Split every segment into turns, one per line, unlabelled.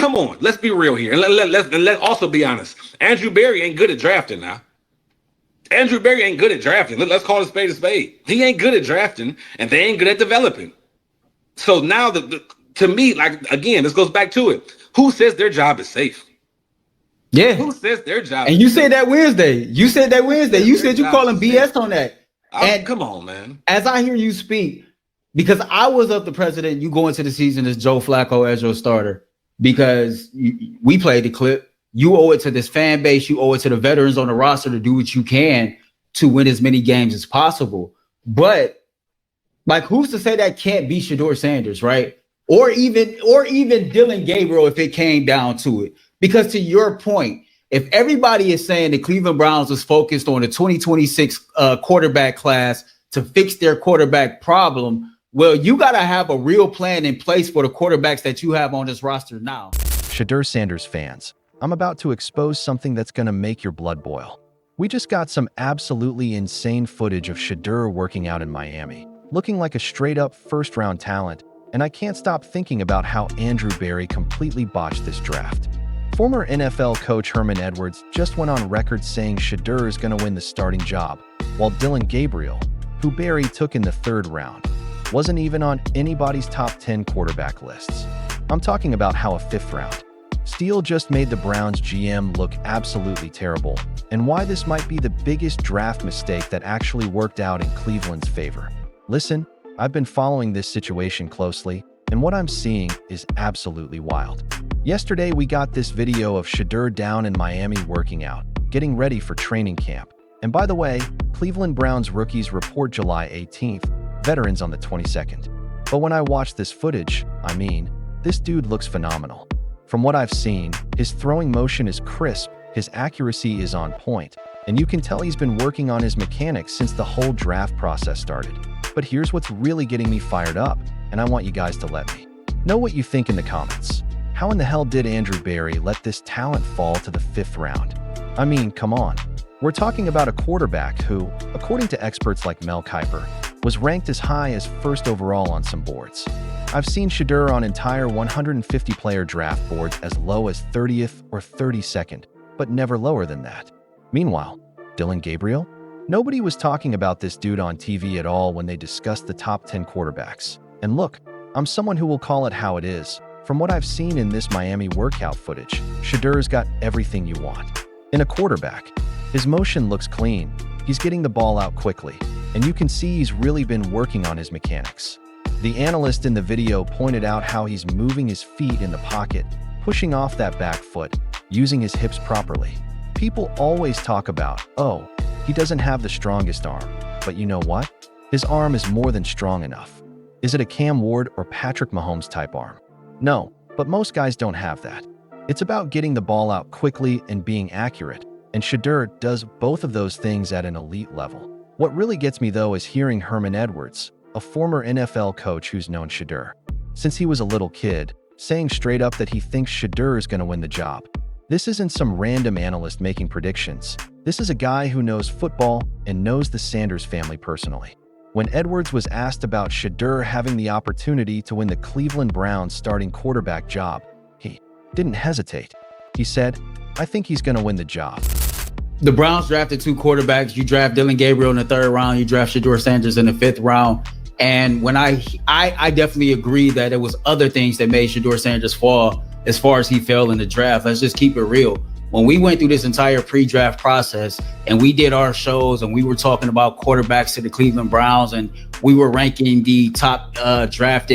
Come on, let's be real here. And let's also be honest. Andrew Berry ain't good at drafting now. Andrew Berry ain't good at drafting. Let's call a spade a spade. He ain't good at drafting, and they ain't good at developing. So now, to me, like, again, this goes back to it. Who says their job is safe?
Yeah.
Who says their job
and
is
you
safe?
said that Wednesday. You said that Wednesday. You said you calling BS on that. And
come on, man.
As I hear you speak, because I was up the president, you go into the season as Joe Flacco as your starter because we played the clip. You owe it to this fan base. You owe it to the veterans on the roster to do what you can to win as many games as possible. But like, who's to say that can't be Shedeur Sanders, right? Or even Dillon Gabriel if it came down to it. Because to your point, if everybody is saying the Cleveland Browns is focused on the 2026 quarterback class to fix their quarterback problem, well, you got to have a real plan in place for the quarterbacks that you have on this roster now.
Shedeur Sanders fans, I'm about to expose something that's going to make your blood boil. We just got some absolutely insane footage of Shedeur working out in Miami, looking like a straight-up first-round talent, and I can't stop thinking about how Andrew Berry completely botched this draft. Former NFL coach Herman Edwards just went on record saying Shedeur is going to win the starting job, while Dillon Gabriel, who Berry took in the 3rd round, wasn't even on anybody's top 10 quarterback lists. I'm talking about how a 5th round steal just made the Browns GM look absolutely terrible, and why this might be the biggest draft mistake that actually worked out in Cleveland's favor. Listen, I've been following this situation closely, and what I'm seeing is absolutely wild. Yesterday, we got this video of Shedeur down in Miami working out, getting ready for training camp. And by the way, Cleveland Browns rookies report July 18th, veterans on the 22nd. But when I watch this footage, I mean, this dude looks phenomenal. From what I've seen, his throwing motion is crisp, his accuracy is on point, and you can tell he's been working on his mechanics since the whole draft process started. But here's what's really getting me fired up, and I want you guys to let me know what you think in the comments. How in the hell did Andrew Berry let this talent fall to the 5th round? I mean, come on. We're talking about a quarterback who, according to experts like Mel Kiper, was ranked as high as 1st overall on some boards. I've seen Shedeur on entire 150-player draft boards as low as 30th or 32nd, but never lower than that. Meanwhile, Dillon Gabriel? Nobody was talking about this dude on TV at all when they discussed the top 10 quarterbacks. And look, I'm someone who will call it how it is. From what I've seen in this Miami workout footage, Shedeur's got everything you want. In a quarterback, his motion looks clean, he's getting the ball out quickly, and you can see he's really been working on his mechanics. The analyst in the video pointed out how he's moving his feet in the pocket, pushing off that back foot, using his hips properly. People always talk about, oh, he doesn't have the strongest arm, but you know what? His arm is more than strong enough. Is it a Cam Ward or Patrick Mahomes type arm? No, but most guys don't have that. It's about getting the ball out quickly and being accurate, and Shedeur does both of those things at an elite level. What really gets me though is hearing Herman Edwards, a former NFL coach who's known Shedeur since he was a little kid, saying straight up that he thinks Shedeur is going to win the job. This isn't some random analyst making predictions. This is a guy who knows football and knows the Sanders family personally. When Edwards was asked about Shedeur having the opportunity to win the Cleveland Browns starting quarterback job, he didn't hesitate. He said, I think he's going to win the job.
The Browns drafted 2 quarterbacks. You draft Dillon Gabriel in the 3rd round. You draft Shedeur Sanders in the 5th round. And when I definitely agree that there was other things that made Shedeur Sanders fall as far as he fell in the draft. Let's just keep it real. When we went through this entire pre-draft process and we did our shows and we were talking about quarterbacks to the Cleveland Browns and we were ranking the top draft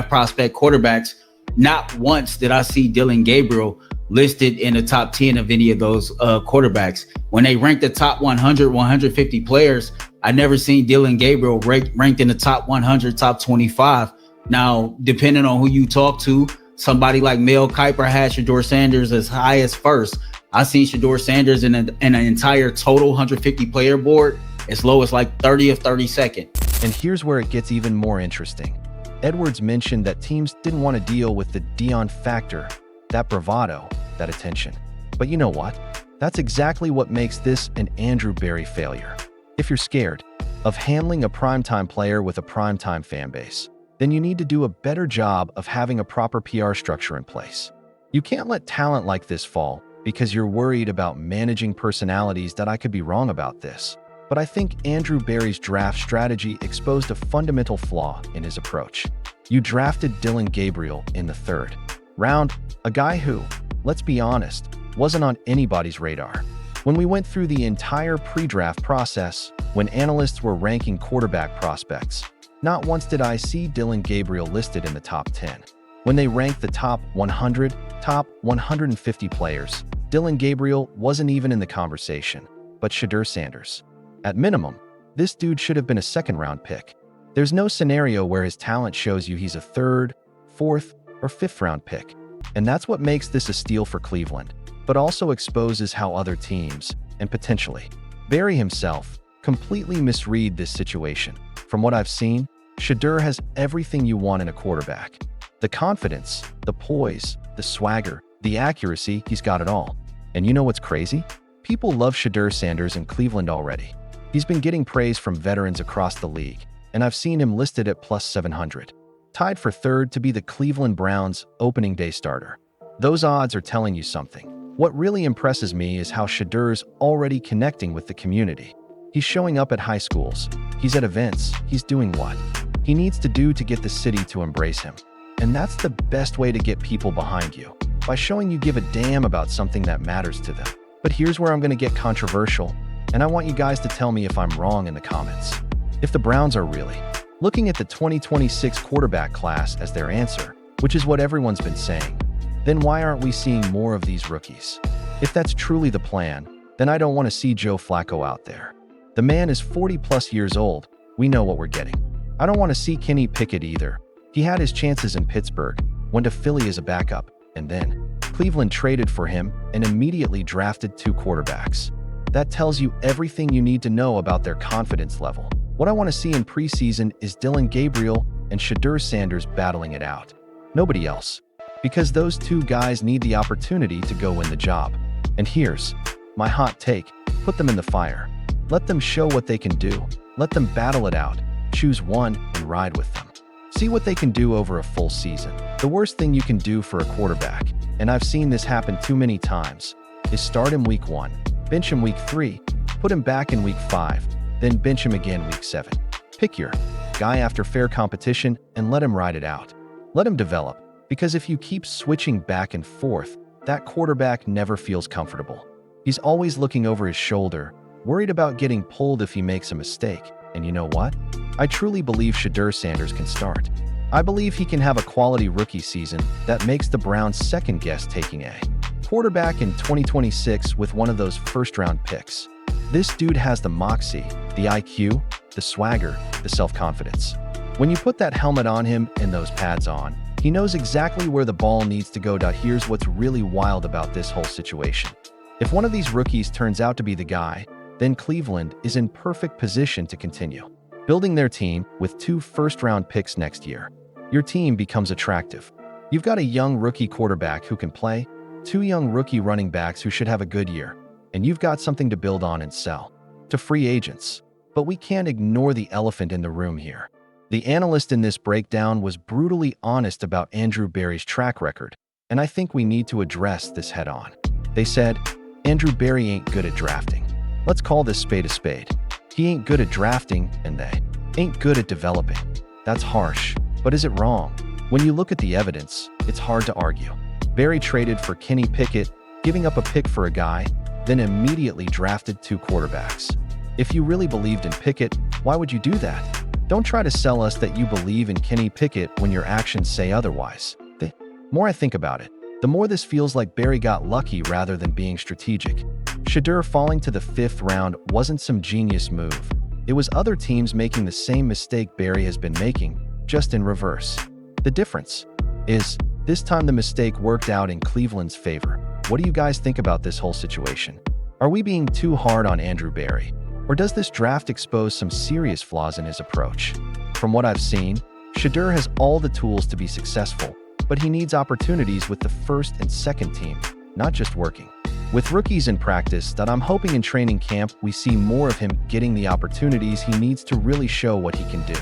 prospect quarterbacks, not once did I see Dillon Gabriel listed in the top 10 of any of those quarterbacks. When they ranked the top 100, 150 players, I never seen Dillon Gabriel ranked in the top 100, top 25. Now, depending on who you talk to, somebody like Mel Kiper had Shedeur Sanders as high as 1st. I seen Shedeur Sanders in an entire total 150 player board as low as like 30th, 32nd.
And here's where it gets even more interesting. Edwards mentioned that teams didn't want to deal with the Dion factor, that bravado, that attention. But you know what? That's exactly what makes this an Andrew Berry failure. If you're scared of handling a primetime player with a primetime fan base, then you need to do a better job of having a proper PR structure in place. You can't let talent like this fall because you're worried about managing personalities. That I could be wrong about this, but I think Andrew Berry's draft strategy exposed a fundamental flaw in his approach. You drafted Dillon Gabriel in the 3rd round, a guy who, let's be honest, wasn't on anybody's radar. When we went through the entire pre-draft process, when analysts were ranking quarterback prospects, not once did I see Dillon Gabriel listed in the top 10. When they ranked the top 100, top 150 players, Dillon Gabriel wasn't even in the conversation, but Shedeur Sanders. At minimum, this dude should have been a 2nd-round pick. There's no scenario where his talent shows you he's a 3rd, 4th, or 5th-round pick. And that's what makes this a steal for Cleveland, but also exposes how other teams, and potentially Berry himself, completely misread this situation. From what I've seen, Shedeur has everything you want in a quarterback. The confidence, the poise, the swagger, the accuracy, he's got it all. And you know what's crazy? People love Shedeur Sanders in Cleveland already. He's been getting praise from veterans across the league, and I've seen him listed at plus 700, tied for 3rd to be the Cleveland Browns' opening day starter. Those odds are telling you something. What really impresses me is how Shedeur's already connecting with the community. He's showing up at high schools, he's at events, he's doing what he needs to do to get the city to embrace him. And that's the best way to get people behind you, by showing you give a damn about something that matters to them. But here's where I'm going to get controversial, and I want you guys to tell me if I'm wrong in the comments. If the Browns are really looking at the 2026 quarterback class as their answer, which is what everyone's been saying, then why aren't we seeing more of these rookies? If that's truly the plan, then I don't want to see Joe Flacco out there. The man is 40+ years old. We know what we're getting. I don't want to see Kenny Pickett either. He had his chances in Pittsburgh, went to Philly as a backup, and then Cleveland traded for him and immediately drafted 2 quarterbacks. That tells you everything you need to know about their confidence level. What I want to see in preseason is Dillon Gabriel and Shedeur Sanders battling it out. Nobody else. Because those 2 guys need the opportunity to go win the job. And here's my hot take. Put them in the fire. Let them show what they can do. Let them battle it out. Choose one and ride with them. See what they can do over a full season. The worst thing you can do for a quarterback, and I've seen this happen too many times, is start him week 1, bench him week 3, put him back in week 5, then bench him again week 7. Pick your guy after fair competition and let him ride it out. Let him develop, because if you keep switching back and forth, that quarterback never feels comfortable. He's always looking over his shoulder, worried about getting pulled if he makes a mistake. And you know what? I truly believe Shedeur Sanders can start. I believe he can have a quality rookie season that makes the Browns second guess taking a quarterback in 2026 with one of those first-round picks. This dude has the moxie, the IQ, the swagger, the self-confidence. When you put that helmet on him and those pads on, he knows exactly where the ball needs to go. Here's what's really wild about this whole situation. If one of these rookies turns out to be the guy, then Cleveland is in perfect position to continue building their team with 2 first-round picks next year. Your team becomes attractive. You've got a young rookie quarterback who can play, 2 young rookie running backs who should have a good year, and you've got something to build on and sell to free agents. But we can't ignore the elephant in the room here. The analyst in this breakdown was brutally honest about Andrew Berry's track record, and I think we need to address this head-on. They said, Andrew Berry ain't good at drafting. Let's call this spade a spade. He ain't good at drafting, and they ain't good at developing. That's harsh, but is it wrong? When you look at the evidence, it's hard to argue. Berry traded for Kenny Pickett, giving up a pick for a guy, then immediately drafted 2 quarterbacks. If you really believed in Pickett, why would you do that? Don't try to sell us that you believe in Kenny Pickett when your actions say otherwise. The more I think about it, the more this feels like Berry got lucky rather than being strategic. Shedeur falling to the 5th round wasn't some genius move. It was other teams making the same mistake Berry has been making, just in reverse. The difference is, this time the mistake worked out in Cleveland's favor. What do you guys think about this whole situation? Are we being too hard on Andrew Berry? Or does this draft expose some serious flaws in his approach? From what I've seen, Shedeur has all the tools to be successful, but he needs opportunities with the first and second team, not just working with rookies in practice. That I'm hoping in training camp we see more of him getting the opportunities he needs to really show what he can do.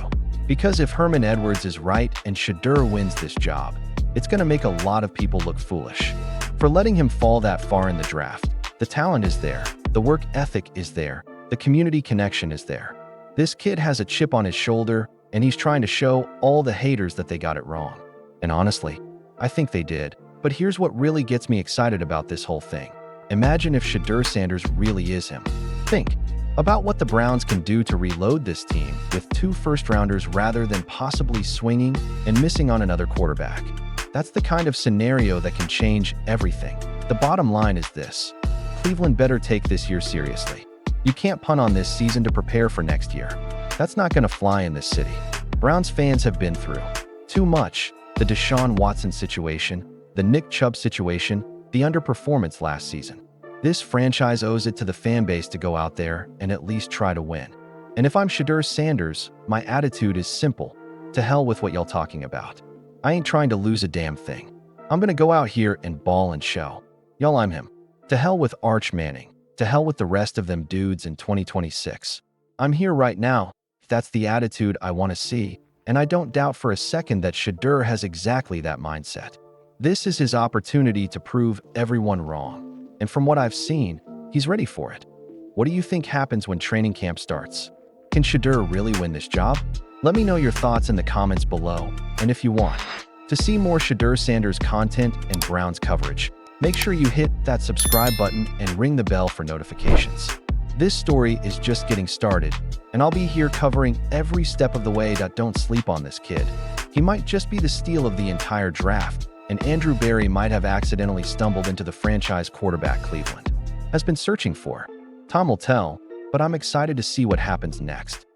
Because if Herman Edwards is right and Shedeur wins this job, It's going to make a lot of people look foolish. For letting him fall that far in the draft, the talent is there, the work ethic is there, the community connection is there. This kid has a chip on his shoulder, and he's trying to show all the haters that they got it wrong. And honestly, I think they did. But here's what really gets me excited about this whole thing. Imagine if Shedeur Sanders really is him. Think about what the Browns can do to reload this team with 2 first-rounders rather than possibly swinging and missing on another quarterback. That's the kind of scenario that can change everything. The bottom line is this: Cleveland better take this year seriously. You can't punt on this season to prepare for next year. That's not going to fly in this city. Browns fans have been through too much. The Deshaun Watson situation, the Nick Chubb situation, the underperformance last season. This franchise owes it to the fan base to go out there and at least try to win. And if I'm Shedeur Sanders, my attitude is simple. To hell with what y'all talking about. I ain't trying to lose a damn thing. I'm gonna go out here and ball and show. Y'all, I'm him. To hell with Arch Manning. To hell with the rest of them dudes in 2026. I'm here right now. That's the attitude I want to see, and I don't doubt for a second that Shedeur has exactly that mindset. This is his opportunity to prove everyone wrong, and from what I've seen, he's ready for it. What do you think happens when training camp starts? Can Shedeur really win this job? Let me know your thoughts in the comments below, and if you want to see more Shedeur Sanders content and Browns coverage, make sure you hit that subscribe button and ring the bell for notifications. This story is just getting started, and I'll be here covering every step of the way. Don't sleep on this kid. He might just be the steal of the entire draft, and Andrew Berry might have accidentally stumbled into the franchise quarterback Cleveland has been searching for. Time will tell, but I'm excited to see what happens next.